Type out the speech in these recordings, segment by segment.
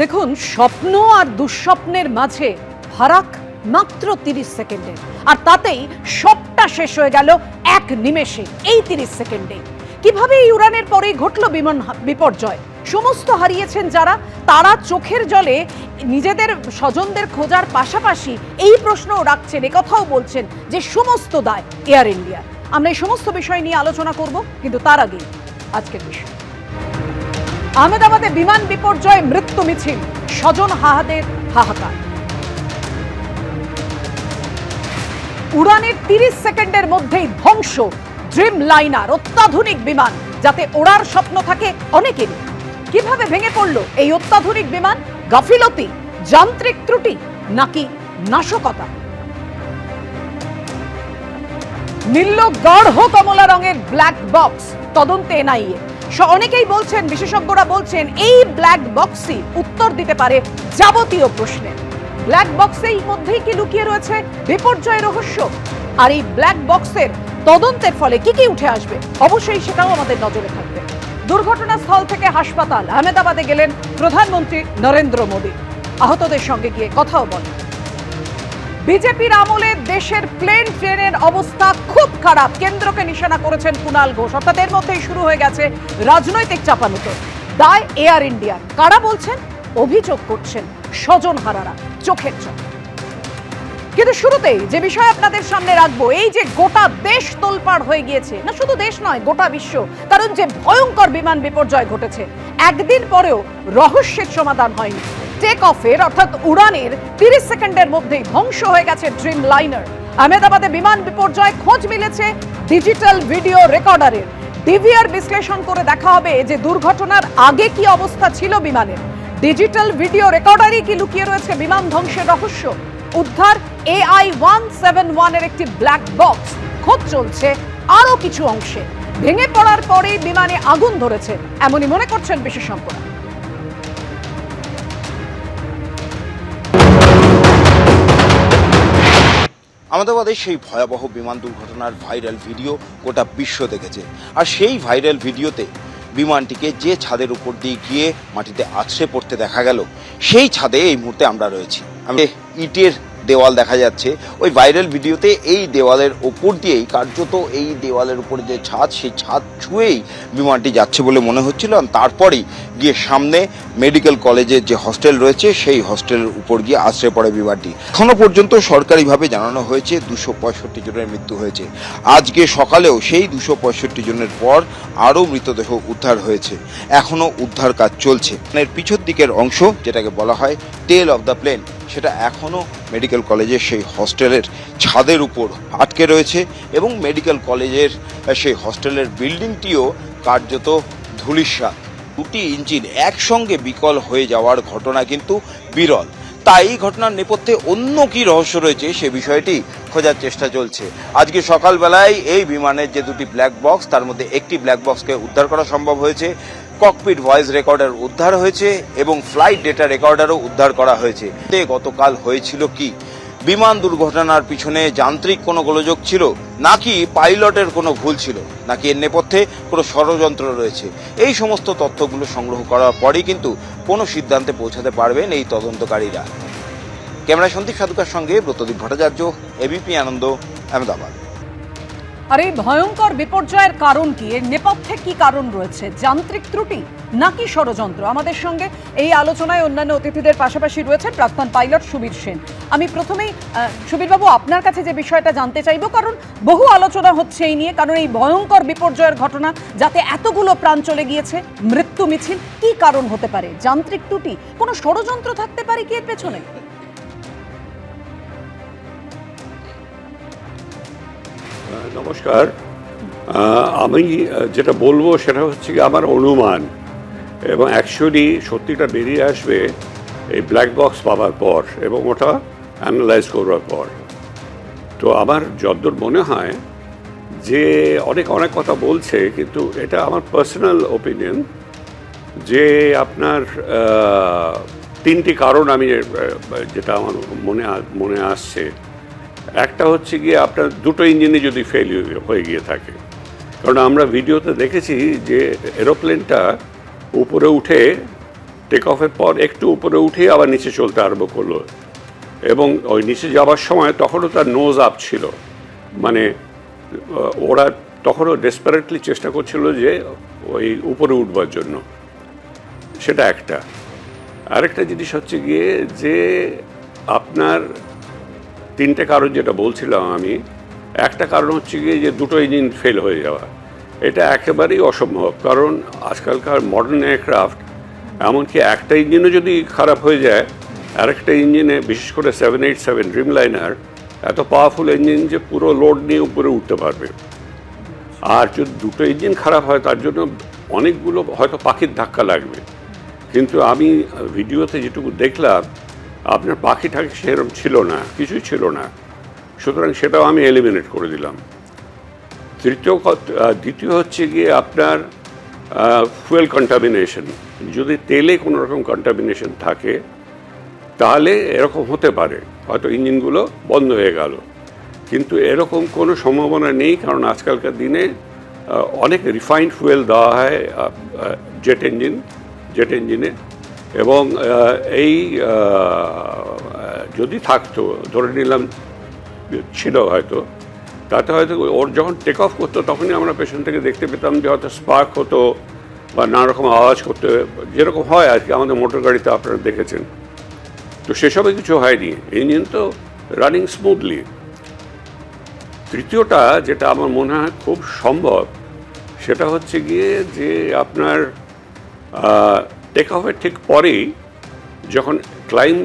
দেখুন, স্বপ্ন আর দুঃস্বপ্নের মাঝে ফারাক মাত্র 30 সেকেন্ডের, আর তাতেই সবটা শেষ হয়ে গেল এক নিমেষে। এই 30 সেকেন্ডে কিভাবে এই উড়ানের পরেই ঘটল বিমান বিপর্যয়? সমস্ত হারিয়েছেন যারা, তারা চোখের জলে নিজেদের স্বজনদের খোঁজার পাশাপাশি এই প্রশ্নও রাখছেন, একথাও বলছেন যে সমস্ত দায় এয়ার ইন্ডিয়া। আমরা এই সমস্ত বিষয় নিয়ে আলোচনা করব, কিন্তু তার আগে আজকের বিষয়। আহমেদাবাদে বিমান বিপর্যয়ে মৃত্যু মিছিল, স্বজন হাহাদের হাহাকার। উড়ানের 30 সেকেন্ডের মধ্যেই ধ্বংস ড্রিম লাইনার, অত্যাধুনিক বিমান যাতে ওড়ার স্বপ্ন থাকে অনেকেরই। কিভাবে ভেঙে পড়ল এই অত্যাধুনিক বিমান? গাফিলতি, যান্ত্রিক ত্রুটি নাকি নাশকতা? নীল গাঢ় কমলা রঙের ব্ল্যাক বক্স, তদন্তে এনআইএ। অনেকেই বলছেন, বিশেষজ্ঞরা বলছেন, এই ব্ল্যাক বক্সই উত্তর দিতে পারে যাবতীয় প্রশ্নে। ব্ল্যাক বক্সের মধ্যেই কি লুকিয়ে রয়েছে বিপর্যয়ের রহস্য? আর এই ব্ল্যাক বক্সের তদন্তের ফলে কি কি উঠে আসবে, অবশ্যই সেটাও আমাদের নজরে থাকবে। দুর্ঘটনাস্থল থেকে হাসপাতাল আহমেদাবাদে গেলেন প্রধানমন্ত্রী নরেন্দ্র মোদী, আহতদের সঙ্গে গিয়ে কথাও বলেন। বিজেপির আমলে দেশের প্লেন ট্রেনের অবস্থা খুব খারাপ, কেন্দ্রকে নিশানা করেছেন কুণাল ঘোষ। অর্থাৎ এর মধ্যেই শুরু হয়ে গেছে রাজনৈতিক চাপানুতো। দায় এয়ার ইন্ডিয়ার। কারা বলছেন? অভিযোগ করছেন স্বজন হারারা, চোখের চোখ। কিন্তু শুরুতেই যে বিষয় আপনাদের সামনে রাখবো, এই যে গোটা দেশ তোলপাড় হয়ে গিয়েছে, না শুধু দেশ নয়, গোটা বিশ্ব, কারণ যে ভয়ঙ্কর বিমান বিপর্যয় ঘটেছে, একদিন পরেও রহস্যের সমাধান হয়নি। টেক অফের অর্থাৎ উড়ানের 30 সেকেন্ডের মধ্যেই ধ্বংস হয়ে গেছে ড্রিম লাইনার। আহমেদাবাদে বিমান বিপর্যয় খোঁজ মিলেছে ডিজিটাল ভিডিও রেকর্ডারের। ডিভিআর বিশ্লেষণ করে দেখা হবে যে দুর্ঘটনার আগে কি অবস্থা ছিল বিমানের। ডিজিটাল ভিডিও রেকর্ডারই কি লুকিয়ে রয়েছে বিমান ধ্বংসের রহস্য? উদ্ধার AI-171 এর একটি ব্ল্যাক বক্স। খোঁজ চলছে আরো কিছু অংশে। ভেঙে পড়ার পরেই বিমানে আগুন ধরেছে, এমনই মনে করছেন বিশেষজ্ঞরা। আহমেদাবাদে সেই ভয়াবহ বিমান দুর্ঘটনার ভাইরাল ভিডিও গোটা বিশ্ব দেখেছে। আর সেই ভাইরাল ভিডিওতে বিমানটিকে যে ছাদের উপর দিয়ে গিয়ে মাটিতে আছড়ে পড়তে দেখা গেল, সেই ছাদে এই মুহূর্তে আমরা রয়েছি। আমি ইটের দেওয়াল দেখা যাচ্ছে ওই ভাইরাল ভিডিওতে। এই দেওয়ালের ওপর দিয়েই, কার্যত এই দেওয়ালের উপর যে ছাদ, সেই ছাদ ছুঁয়েই বিমানটি যাচ্ছে বলে মনে হচ্ছিল। আর তারপরেই গিয়ে সামনে মেডিকেল কলেজের যে হস্টেল রয়েছে, সেই হস্টেলের উপর গিয়ে আশ্রয় পড়ে বিমানটি। এখনো পর্যন্ত সরকারিভাবে জানানো হয়েছে 265 জনের মৃত্যু হয়েছে। আজকে সকালেও সেই 265 জনের পর আরও মৃতদেহ উদ্ধার হয়েছে। এখনো উদ্ধার কাজ চলছে। এর পিছন দিকের অংশ, যেটাকে বলা হয় টেল অফ দ্য প্লেন, সেটা এখনও মেডিকেল কলেজের সেই হস্টেলের ছাদের উপর আটকে রয়েছে। এবং মেডিকেল কলেজের সেই হস্টেলের বিল্ডিংটিও কার্যত ধূলিসাৎ। দুটি ইঞ্জিন একসঙ্গে বিকল হয়ে যাওয়ার ঘটনা কিন্তু বিরল। তাই এই ঘটনার নেপথ্যে অন্য কি রহস্য রয়েছে, সে বিষয়টি খোঁজার চেষ্টা চলছে। আজকে সকালবেলায় এই বিমানের যে দুটি ব্ল্যাক বক্স, তার মধ্যে একটি ব্ল্যাক বক্সকে উদ্ধার করা সম্ভব হয়েছে। ককপিট ভয়েস রেকর্ডার উদ্ধার হয়েছে এবং ফ্লাইট ডেটা রেকর্ডারও উদ্ধার করা হয়েছে। গতকাল হয়েছিল কি? বিমান দুর্ঘটনার পিছনে যান্ত্রিক কোনো গোলযোগ ছিল, নাকি পাইলটের কোনো ভুল ছিল, নাকি এর নেপথ্যে কোনো ষড়যন্ত্র রয়েছে? এই সমস্ত তথ্যগুলো সংগ্রহ করার পরেই কিন্তু কোনো সিদ্ধান্তে পৌঁছাতে পারবেন এই তদন্তকারীরা। ক্যামেরায় সন্দীপ সাধুকার সঙ্গে ব্রতদীপ ভট্টাচার্য, এবিপি আনন্দ, আহমেদাবাদ। আর এই ভয়ঙ্কর বিপর্যয়ের কারণ কি? এর নেপথ্যে কি কারণ রয়েছে? যান্ত্রিক ত্রুটি নাকি ষড়যন্ত্র? আমাদের সঙ্গে এই আলোচনায় অন্যান্য অতিথিদের পাশাপাশি রয়েছেন প্রাক্তন পাইলট সুবীর সেন। আমি প্রথমেই সুবীরবাবু আপনার কাছে যে বিষয়টা জানতে চাইব, কারণ বহু আলোচনা হচ্ছে এই নিয়ে, কারণ এই ভয়ঙ্কর বিপর্যয়ের ঘটনা যাতে এতগুলো প্রাণ চলে গিয়েছে, মৃত্যু মিছিল, কি কারণ হতে পারে? যান্ত্রিক ত্রুটি, কোনো ষড়যন্ত্র থাকতে পারে কি এর পেছনে? নমস্কার। আমি যেটা বলবো সেটা হচ্ছে কি আমার অনুমান, এবং অ্যাকচুয়ালি সত্যিটা বেরিয়ে আসবে এই ব্ল্যাক বক্স পাওয়ার পর এবং ওটা অ্যানালাইজ করবার পর। তো আমার যতদূর মনে হয় যে অনেক কথা বলছে, কিন্তু এটা আমার পার্সোনাল ওপিনিয়ন যে আপনার তিনটি কারণ আমি যেটা আমার মনে আসছে। একটা হচ্ছে গিয়ে আপনার দুটো ইঞ্জিনে যদি ফেল হয়ে গিয়ে থাকে, কারণ আমরা ভিডিওতে দেখেছি যে এরোপ্লেনটা উপরে উঠে টেক অফের পর একটু উপরে উঠে আবার নিচে চলতে আরম্ভ করলো, এবং ওই নিচে যাওয়ার সময় তখনও তার নোজ আপ ছিল, মানে ওরা তখনও ডেসপারেটলি চেষ্টা করছিল যে ওই উপরে উঠবার জন্য। সেটা একটা। আরেকটা জিনিস হচ্ছে গিয়ে যে আপনার তিনটে কারণ যেটা বলছিলাম আমি, একটা কারণ হচ্ছে গিয়ে যে দুটো ইঞ্জিন ফেল হয়ে যাওয়া, এটা একেবারেই অসম্ভব, কারণ আজকালকার মডার্ন এয়ারক্রাফট এমনকি একটা ইঞ্জিনও যদি খারাপ হয়ে যায়, আরেকটা ইঞ্জিনে, বিশেষ করে 787 ড্রিমলাইনার এত পাওয়ারফুল ইঞ্জিন যে পুরো লোড নিয়ে উপরে উঠতে পারবে। আর যদি দুটো ইঞ্জিন খারাপ হয় তার জন্য অনেকগুলো হয়তো পাখির ধাক্কা লাগবে, কিন্তু আমি ভিডিওতে যেটুকু দেখলাম আপনার পাখি ঠাকি সেরকম ছিল না, কিছুই ছিল না, সুতরাং সেটাও আমি এলিমিনেট করে দিলাম। দ্বিতীয় হচ্ছে গিয়ে আপনার ফুয়েল কন্টামিনেশন। যদি তেলে কোনো রকম কন্টামিনেশন থাকে তাহলে এরকম হতে পারে, হয়তো ইঞ্জিনগুলো বন্ধ হয়ে গেল, কিন্তু এরকম কোনো সম্ভাবনা নেই, কারণ আজকালকার দিনে অনেক রিফাইন্ড ফুয়েল দেওয়া হয় জেট ইঞ্জিনে, এবং এই যদি থাকতো, ধরে নিলাম ছিল হয়তো, তাতে হয়তো ওর যখন টেক অফ করতো তখনই আমরা পেছন থেকে দেখতে পেতাম যে হয়তো স্পার্ক হতো বা নানা রকম আওয়াজ করতে, যেরকম হয় আর কি আমাদের মোটর গাড়িতে আপনারা দেখেছেন। তো সেসবে কিছু হয়নি, ইঞ্জিন তো রানিং স্মুথলি। তৃতীয়টা যেটা আমার মনে হয় খুব সম্ভব, সেটা হচ্ছে গিয়ে যে আপনার টেক অফের ঠিক পরেই যখন ক্লাইম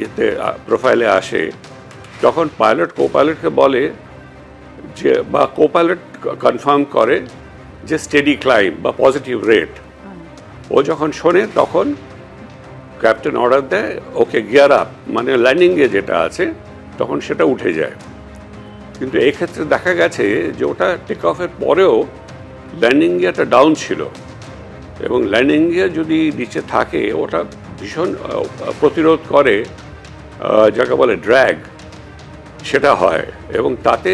এতে প্রোফাইলে আসে, তখন পাইলট কো-পাইলটকে বলে যে, বা কো-পাইলট কনফার্ম করে যে স্টেডি ক্লাইম বা পজিটিভ রেট। ও যখন শোনে তখন ক্যাপ্টেন অর্ডার দেয় ওকে গিয়ার আপ, মানে ল্যান্ডিংয়ে যেটা আছে তখন সেটা উঠে যায়। কিন্তু এই ক্ষেত্রে দেখা গেছে যে ওটা টেক অফের পরেও ল্যান্ডিং গিয়ারটা ডাউন ছিল, এবং ল্যান্ডিং গিয়ার যদি নিচে থাকে ওটা ভীষণ প্রতিরোধ করে, যাকে বলে ড্র্যাগ, সেটা হয়, এবং তাতে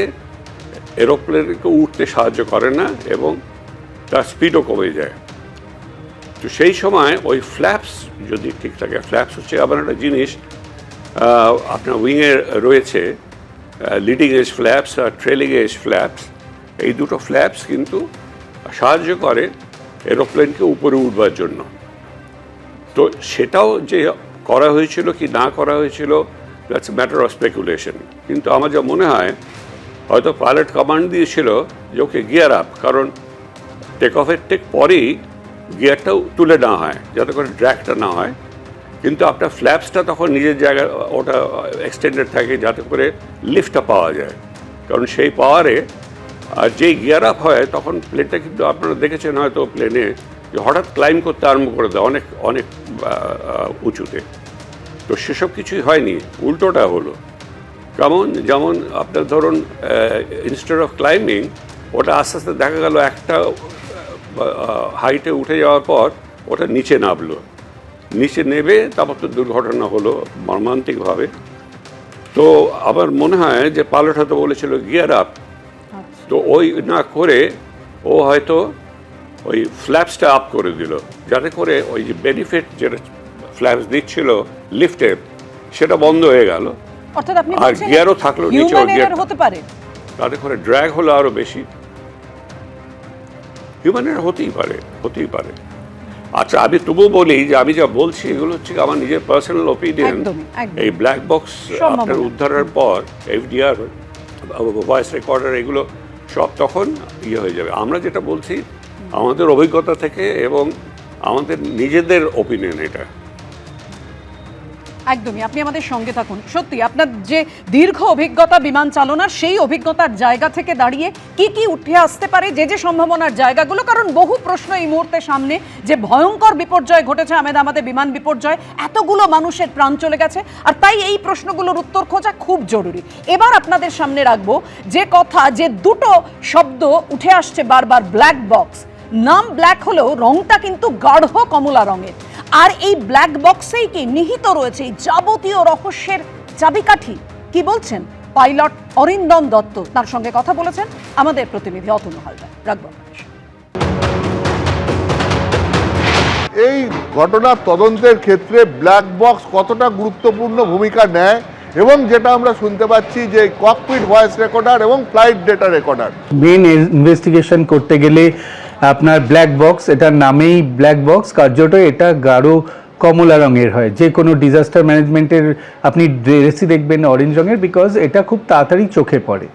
এরোপ্লেনকে উঠতে সাহায্য করে না এবং তার স্পিডও কমে যায়। তো সেই সময় ওই ফ্ল্যাপস যদি ঠিক থাকে, ফ্ল্যাপস হচ্ছে আবার একটা জিনিস আপনার উইংয়ে রয়েছে, লিডিং এজ ফ্ল্যাপস আর ট্রেলিং এজ ফ্ল্যাপস, এই দুটো ফ্ল্যাপস কিন্তু সাহায্য করে এরোপ্লেনকে উপরে উঠবার জন্য। তো সেটাও যে করা হয়েছিল কি না করা হয়েছিল, that's a matter of speculation. কিন্তু আমার যা মনে হয় হয়তো পাইলট কমান্ড দিয়েছিল যে ওকে গিয়ার আপ, কারণ টেক অফের ঠিক পরেই গিয়ারটাও তুলে নেওয়া হয় যাতে করে ড্র্যাগটা না হয়, কিন্তু আপনার ফ্ল্যাপসটা তখন নিজের জায়গায় ওটা এক্সটেন্ডেড থাকে যাতে করে লিফটটা পাওয়া যায়, কারণ সেই পাওয়ারে আর যেই গিয়ার আপ হয় তখন প্লেনটা কিন্তু আপনারা দেখেছেন হয়তো প্লেনে যে হঠাৎ ক্লাইম করতে আরম্ভ করে দেয় অনেক অনেক উঁচুতে। তো সেসব কিছুই হয়নি, উল্টোটা হলো। যেমন আপনার ধরুন ইনস্টেড অফ ক্লাইম্বিং ওটা আস্তে আস্তে দেখা গেল একটা হাইটে উঠে যাওয়ার পর ওটা নিচে নামলো, নিচে নেবে তারপর তো দুর্ঘটনা হলো মর্মান্তিকভাবে। তো আমার মনে হয় যে পাইলট হয়তো বলেছিল গিয়ার আপ, তো ওই না করে ও হয়তো ওই ফ্ল্যাপসটা আপ করে দিল যাতে করে ওই যে বেনিফিট যেটা ফ্ল্যাপস দিচ্ছিল লিফটের সেটা বন্ধ হয়ে গেল, অর্থাৎ আপনি আর গিয়ারও থাকলো নিচে, হতে পারে তাতে করে ড্র্যাগ হলো আরো বেশি। হিউম্যান এরর হতেই পারে। আচ্ছা, আমি তবুও বলি যে আমি যা বলছি এগুলো হচ্ছে আমার নিজের পার্সোনাল ওপিনিয়ন। এই ব্ল্যাক বক্স আপনার উদ্ধারের পর এফডিআর, ভয়েস রেকর্ডার, এগুলো সব তখন হয়ে যাবে। আমরা যেটা বলছি আমাদের অভিজ্ঞতা থেকে এবং আমাদের নিজেদের ওপিনিয়ন এটা। একদমই, আপনি আমাদের সঙ্গে থাকুন। সত্যি আপনার যে দীর্ঘ অভিজ্ঞতা বিমান চালনার, সেই অভিজ্ঞতার জায়গা থেকে দাঁড়িয়ে কি কি উঠে আসতে পারে, যে সম্ভাবনার জায়গাগুলো, কারণ বহু প্রশ্ন এই মুহূর্তে সামনে, যে ভয়ঙ্কর বিপর্যয় ঘটেছে আহমেদাবাদে, বিমান বিপর্যয়, এতগুলো মানুষের প্রাণ চলে গেছে, আর তাই এই প্রশ্নগুলোর উত্তর খোঁজা খুব জরুরি। এবার আপনাদের সামনে রাখবো যে কথা, যে দুটো শব্দ উঠে আসছে বারবার, ব্ল্যাক বক্স। নাম ব্ল্যাক হলেও রংটা কিন্তু গাঢ় কমলা রঙের, আর এই ব্ল্যাক বক্সেই কি নিহিত রয়েছে এই যাবতীয় রহস্যের চাবিকাঠি? কি বলছেন পাইলট অরিন্দম দত্ত? তার সঙ্গে কথা বলেছেন আমাদের প্রতিনিধি অতনু হালদার। রাখবো। এই ঘটনার তদন্তের ক্ষেত্রে ব্ল্যাক বক্স কতটা গুরুত্বপূর্ণ ভূমিকা নেয় এবং যেটা আমরা শুনতে পাচ্ছি যে ককপিট ভয়েস রেকর্ডার এবং flight data recorder main investigation করতে গেলে আপনার ব্ল্যাক বক্স, এটার নামেই ব্ল্যাক বক্স, কার্যত এটা গাঢ় কমলা রঙের হয়। যে কোনো ডিজাস্টার ম্যানেজমেন্টের আপনি ড্রেসই দেখবেন অরেঞ্জ রঙের, বিকজ এটা খুব তাড়াতাড়ি চোখে পড়ে।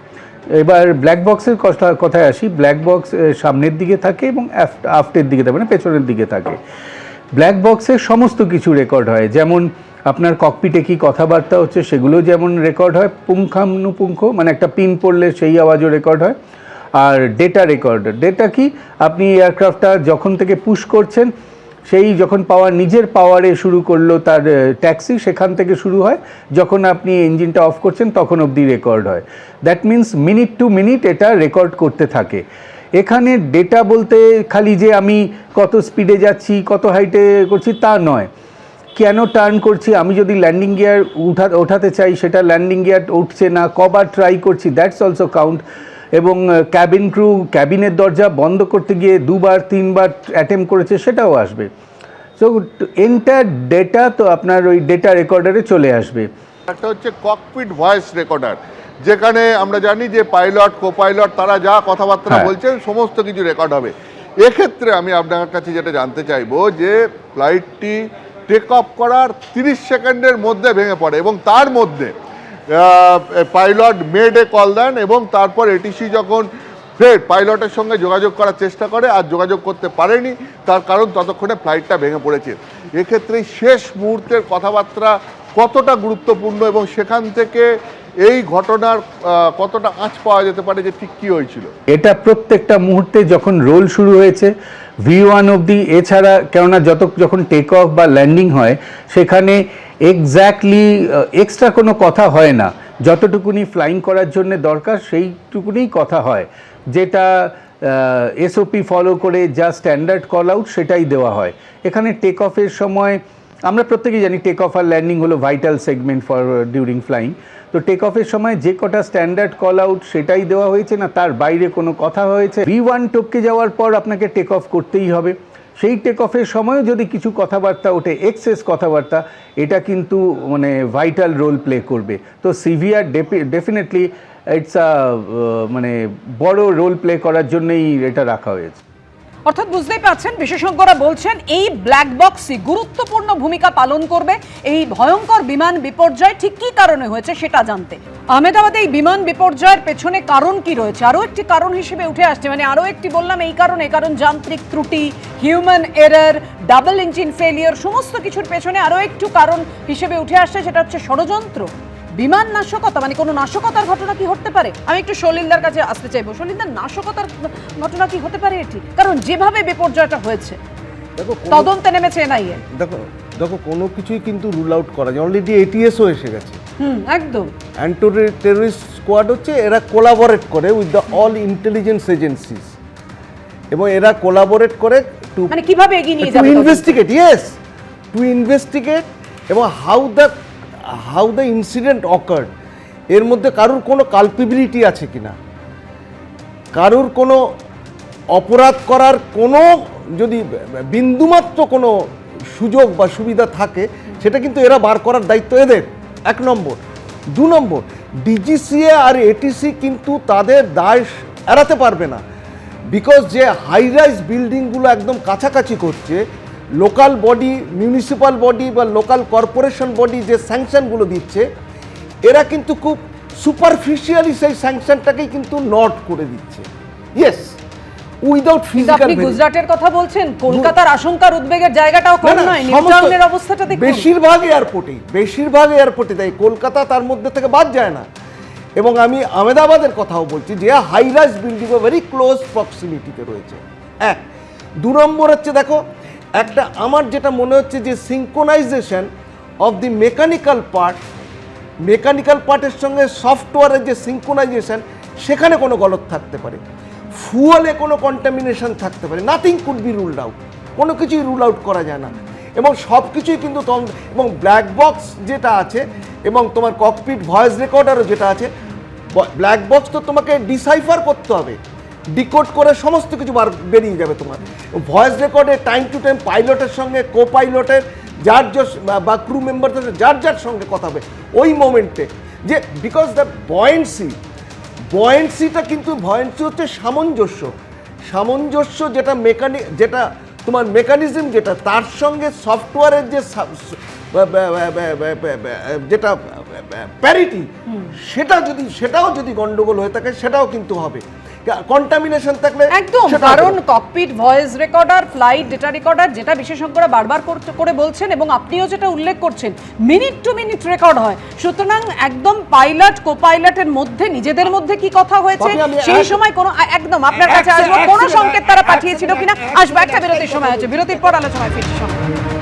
এবার ব্ল্যাক বক্সের কথায় আসি। ব্ল্যাক বক্স সামনের দিকে থাকে এবং আফটের দিকে থাকে, মানে পেছনের দিকে থাকে। ব্ল্যাক বক্সের সমস্ত কিছু রেকর্ড হয়, যেমন আপনার ককপিটে কি কথাবার্তা হচ্ছে সেগুলো যেমন রেকর্ড হয় পুঙ্খানুপুঙ্খ, মানে একটা পিন পড়লে সেই আওয়াজও রেকর্ড হয়। আর ডেটা রেকর্ড, ডেটা কি, আপনি এয়ারক্রাফটটা যখন থেকে পুশ করছেন, সেই যখন নিজের পাওয়ারে শুরু করলো তার ট্যাক্সি, সেখান থেকে শুরু হয়, যখন আপনি ইঞ্জিনটা অফ করছেন তখন অবধি রেকর্ড হয়। That means minute to minute এটা রেকর্ড করতে থাকে। এখানে ডেটা বলতে খালি যে আমি কত স্পিডে যাচ্ছি, কত হাইটে করছি তা নয়, কেন টার্ন করছি, আমি যদি ল্যান্ডিং গিয়ার ওঠাতে চাই সেটা ল্যান্ডিং গিয়ার উঠছে না, কবার ট্রাই করছি, দ্যাটস অলসো কাউন্ট। এবং ক্যাবিন ক্রু ক্যাবিনের দরজা বন্ধ করতে গিয়ে 2বার 3বার অ্যাটেম্প করেছে, সেটাও আসবে। সো এন্টার ডেটা তো আপনার ওই ডেটা রেকর্ডারে চলে আসবে। একটা হচ্ছে ককপিট ভয়েস রেকর্ডার, যেখানে আমরা জানি যে পাইলট কো-পাইলট তারা যা কথাবার্তা বলছেন সমস্ত কিছু রেকর্ড হবে। এক্ষেত্রে আমি আপনার কাছে যেটা জানতে চাইবো যে ফ্লাইটটি টেক অফ করার 30 সেকেন্ডের মধ্যে ভেঙে পড়ে এবং তার মধ্যে পাইলট মেড এ কল দেন এবং তারপর এটিসি যখন ফের পাইলটের সঙ্গে যোগাযোগ করার চেষ্টা করে আর যোগাযোগ করতে পারেনি, তার কারণ ততক্ষণে ফ্লাইটটা ভেঙে পড়েছে। এক্ষেত্রে শেষ মুহূর্তের কথাবার্তা কতটা গুরুত্বপূর্ণ এবং সেখান থেকে এই ঘটনার কতটা আঁচ পাওয়া যেতে পারে যে ঠিক কী হয়েছিল? এটা প্রত্যেকটা মুহূর্তে যখন রোল শুরু হয়েছে V1 অবধি, এছাড়া কেননা যখন টেক অফ বা ল্যান্ডিং হয় সেখানে এক্স্যাক্টলি এক্সট্রা কোনো কথা হয় না, যতটুকুনি ফ্লাইং করার জন্য দরকার সেইটুকুনি কথা হয়, যেটা এসওপি ফলো করে যা স্ট্যান্ডার্ড কল আউট সেটাই দেওয়া হয়। এখানে টেক অফের সময় আমরা প্রত্যেকেই জানি টেক অফ আর ল্যান্ডিং হলো vital segment for during flying. তো টেক অফের সময় যে কটা স্ট্যান্ডার্ড কল আউট সেটাই দেওয়া হয়েছে, না তার বাইরে কোনো কথা হয়েছে। V1 টপকে যাওয়ার পর আপনাকে টেক অফ করতেই হবে। সেই টেক অফের সময়ও যদি কিছু কথাবার্তা ওঠে, এক্সেস কথাবার্তা, এটা কিন্তু মানে ভাইটাল রোল প্লে করবে। তো সিভিআর ডেফিনেটলি ইটস মানে বড় রোল প্লে করার জন্যই এটা রাখা হয়েছে। অর্থাৎ বুঝতেই পারছেন, বিশেষজ্ঞরা বলছেন এই ব্ল্যাক বক্সই গুরুত্বপূর্ণ ভূমিকা পালন করবে এই ভয়ঙ্কর বিমান বিপর্যয় ঠিক কী কারণে হয়েছে সেটা জানতে। আহমেদাবাদে এই বিমান বিপর্যয়ের পেছনে কারণ কি রয়েছে, আরও একটি কারণ হিসেবে উঠে আসছে, মানে আরও একটি বললাম এই কারণ যান্ত্রিক ত্রুটি, human error, double engine failure, সমস্ত কিছুর পেছনে আরও একটু কারণ হিসেবে উঠে আসছে, সেটা হচ্ছে ষড়যন্ত্র, বিমান নাশকতা। মানে কোনো নাশকতার ঘটনা কি হতে পারে? আমি একটু সলিলদার কাছে আসতে চাইবো। সলিলদার, নাশকতার ঘটনা কি হতে পারে এটি? কারণ যেভাবে বিপর্যয়টা হয়েছে, দেখো তদন্তে নেমেছে এনআইএ। দেখো কোনো কিছুই কিন্তু রুল আউট করা যায়, অলরেডি এটিএসও এসে গেছে। একদম। অ্যান্টি টেররিস্ট স্কোয়াড হচ্ছে, এরা কোলাবোরেট করে with the all intelligence agencies এবং এরা কোলাবোরেট করে টু মানে কিভাবে এগিয়ে নিয়ে যাবে, ইনভেস্টিগেট, টু ইনভেস্টিগেট এবং হাউ দ্য ইনসিডেন্ট অকার্ড, এর মধ্যে কারুর কোনো কালপিবিলিটি আছে কিনা, কারুর কোনো অপরাধ করার কোনো যদি বিন্দুমাত্র কোনো সুযোগ বা সুবিধা থাকে সেটা কিন্তু এরা বার করার দায়িত্ব এদের, 1 নম্বর। 2 নম্বর, ডিজিসিএ আর এটিসি কিন্তু তাদের দায় এড়াতে পারবে না, বিকজ যে হাই রাইজ বিল্ডিংগুলো একদম কাছাকাছি করছে, লোকাল বডি, মিউনিসিপ্যাল বডি বা লোকাল কর্পোরেশন বডি যে স্যাংশনগুলো দিচ্ছে, এরা কিন্তু খুব সুপারফিশিয়ালি সেই স্যাংশনটাকেই কিন্তু নট করে দিচ্ছে। Yes, without physical. আপনি গুজরাটের কথা বলছেন, কলকাতার আশঙ্কার উদ্বেগের জায়গাটাও কম নয়, নির্যাতনের অবস্থাটা দেখুন। বেশিরভাগ এয়ারপোর্টে তাই, কলকাতা তার মধ্যে থেকে বাদ যায় না। এবং আমি আহমেদাবাদের কথাও বলছি, যে high rise building very close প্রক্সিমিটিতে রয়েছে। 1। 2 নম্বর হচ্ছে, দেখো একটা আমার যেটা মনে হচ্ছে যে সিঙ্ক্রোনাইজেশন অফ দি মেকানিক্যাল পার্টের সঙ্গে সফটওয়্যারের যে সিঙ্ক্রোনাইজেশন, সেখানে কোনো গলত থাকতে পারে, ফুয়েলে কোনো কন্টামিনেশন থাকতে পারে, nothing could be ruled out, কোনো কিছুই রুল আউট করা যায় না। এবং সব কিছুই কিন্তু এবং ব্ল্যাক বক্স যেটা আছে এবং তোমার ককপিট ভয়েস রেকর্ডারও যেটা আছে, ব্ল্যাক বক্স তো তোমাকে ডিসাইফার করতে হবে, ডিকোড করে সমস্ত কিছু বেরিয়ে যাবে তোমার। ভয়েস রেকর্ডে টাইম টু টাইম পাইলটের সঙ্গে কো পাইলটের যার বা ক্রু মেম্বারদের যার সঙ্গে কথা হবে ওই মোমেন্টে, যে বিকজ দ্য বয়েন্সিটা কিন্তু বয়েন্সি হচ্ছে সামঞ্জস্য যেটা তোমার মেকানিজম যেটা তার সঙ্গে সফটওয়্যারের যে যেটা প্যারিটি সেটাও যদি গন্ডগোল হয়ে থাকে সেটাও কিন্তু হবে, কন্টামিনেশন থাকলে একদম, কারণ cocopeat voice recorder, flight data recorder, যেটা বিশেষজ্ঞরা বারবার করে বলছেন এবং আপনিও যেটা উল্লেখ করছেন, মিনিট টু মিনিট রেকর্ড হয়। সুতরাং একদম পাইলট কো পাইলটের মধ্যে নিজেদের মধ্যে কি কথা হয়েছে সেই সময় কোনো একদম আপনার কাছে আসবো, কোনো সংকেত তারা পাঠিয়েছিল কিনা আসবো। একটা বিরতির সময় আছে, বিরতির পর আলোচনায় ফিরছি।